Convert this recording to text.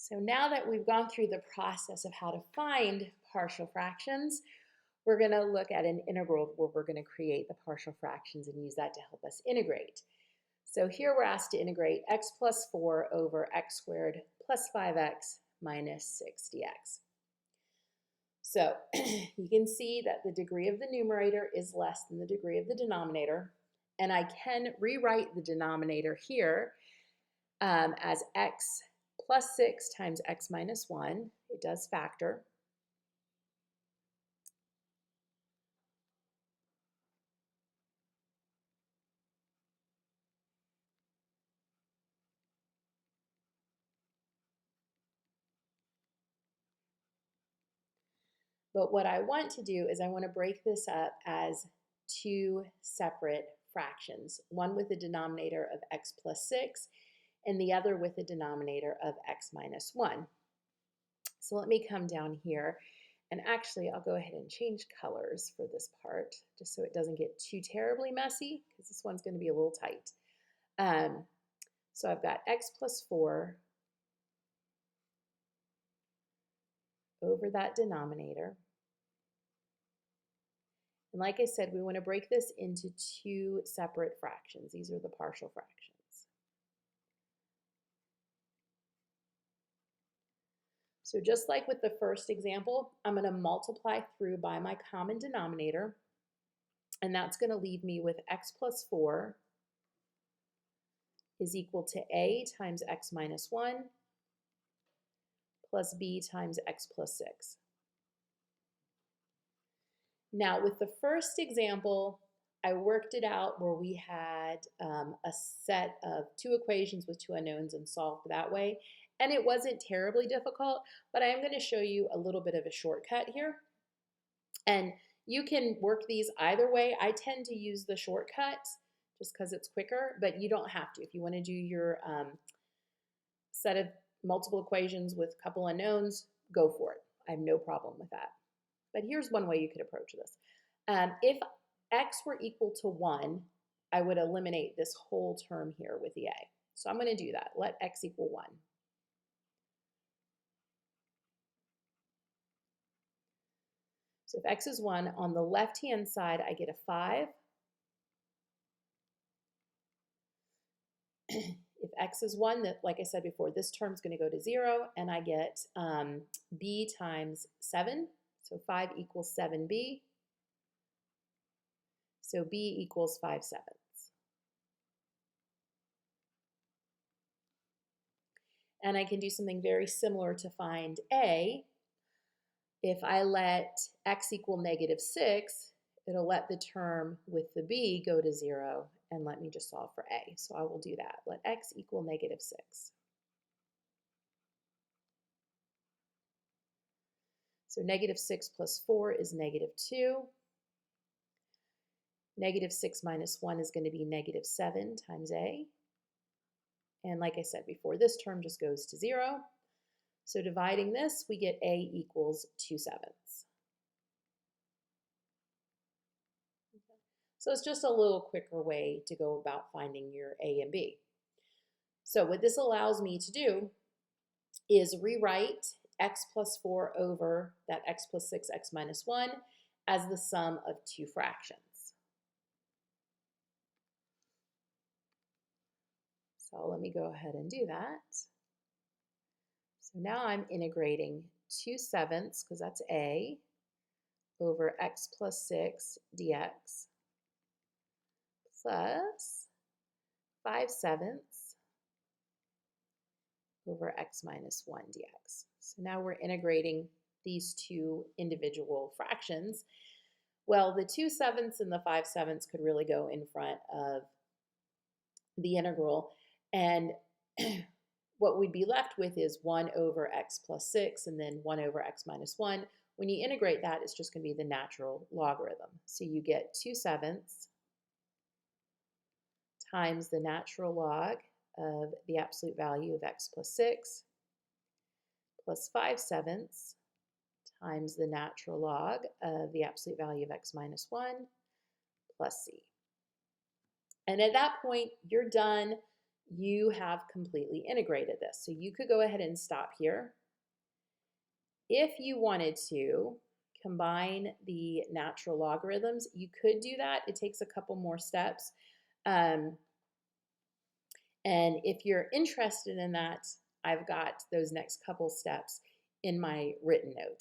So now that we've gone through the process of how to find partial fractions, we're going to look at an integral where we're going to create the partial fractions and use that to help us integrate. So here we're asked to integrate x plus 4 over x squared plus 5x minus 6 dx. So you can see that the degree of the numerator is less than the degree of the denominator, and I can rewrite the denominator here as x plus 6 times x minus 1. It does factor. But what I want to do is I want to break this up as two separate fractions, one with a denominator of x plus 6 and the other with a denominator of x minus 1. So let me come down here, and actually I'll go ahead and change colors for this part just so it doesn't get too terribly messy, because this one's going to be a little tight. So I've got x plus 4 over that denominator. And like I said, we want to break this into two separate fractions. These are the partial fractions. So just like with the first example, I'm going to multiply through by my common denominator, and that's going to leave me with x plus 4 is equal to a times x minus 1 plus b times x plus 6. Now, with the first example, I worked it out where we had a set of two equations with two unknowns and solved that way. And it wasn't terribly difficult, but I am going to show you a little bit of a shortcut here. And you can work these either way. I tend to use the shortcut just because it's quicker, but you don't have to. If you want to do your set of multiple equations with a couple unknowns, go for it. I have no problem with that. But here's one way you could approach this. If x were equal to 1, I would eliminate this whole term here with the a. So I'm going to do that. Let x equal 1. So if x is 1, on the left-hand side, I get a 5. If x is 1, that, like I said before, this term is going to go to 0, and I get b times 7. So 5 equals 7b. So b equals 5/7. And I can do something very similar to find a. If I let x equal -6, it'll let the term with the b go to 0 and let me just solve for a. So I will do that. Let x equal -6. So -6 plus 4 is -2. -6 minus 1 is going to be -7 times a. And like I said before, this term just goes to 0. So dividing this, we get a equals 2/7. So it's just a little quicker way to go about finding your a and b. So what this allows me to do is rewrite x plus 4 over that x plus 6, x minus 1 as the sum of two fractions. So let me go ahead and do that. So now I'm integrating 2/7, because that's a, over x plus 6 dx plus 5/7 over x minus 1 dx. So now we're integrating these two individual fractions. Well, the 2/7 and the 5/7 could really go in front of the integral, and what we'd be left with is 1 over x plus 6 and then 1 over x minus 1. When you integrate that, it's just going to be the natural logarithm. So you get 2/7 times the natural log of the absolute value of x plus 6 plus 5/7 times the natural log of the absolute value of x minus 1 plus c. And at that point, you're done you have completely integrated this. So you could go ahead and stop here. If you wanted to combine the natural logarithms, you could do that. It takes a couple more steps. And if you're interested in that, I've got those next couple steps in my written notes.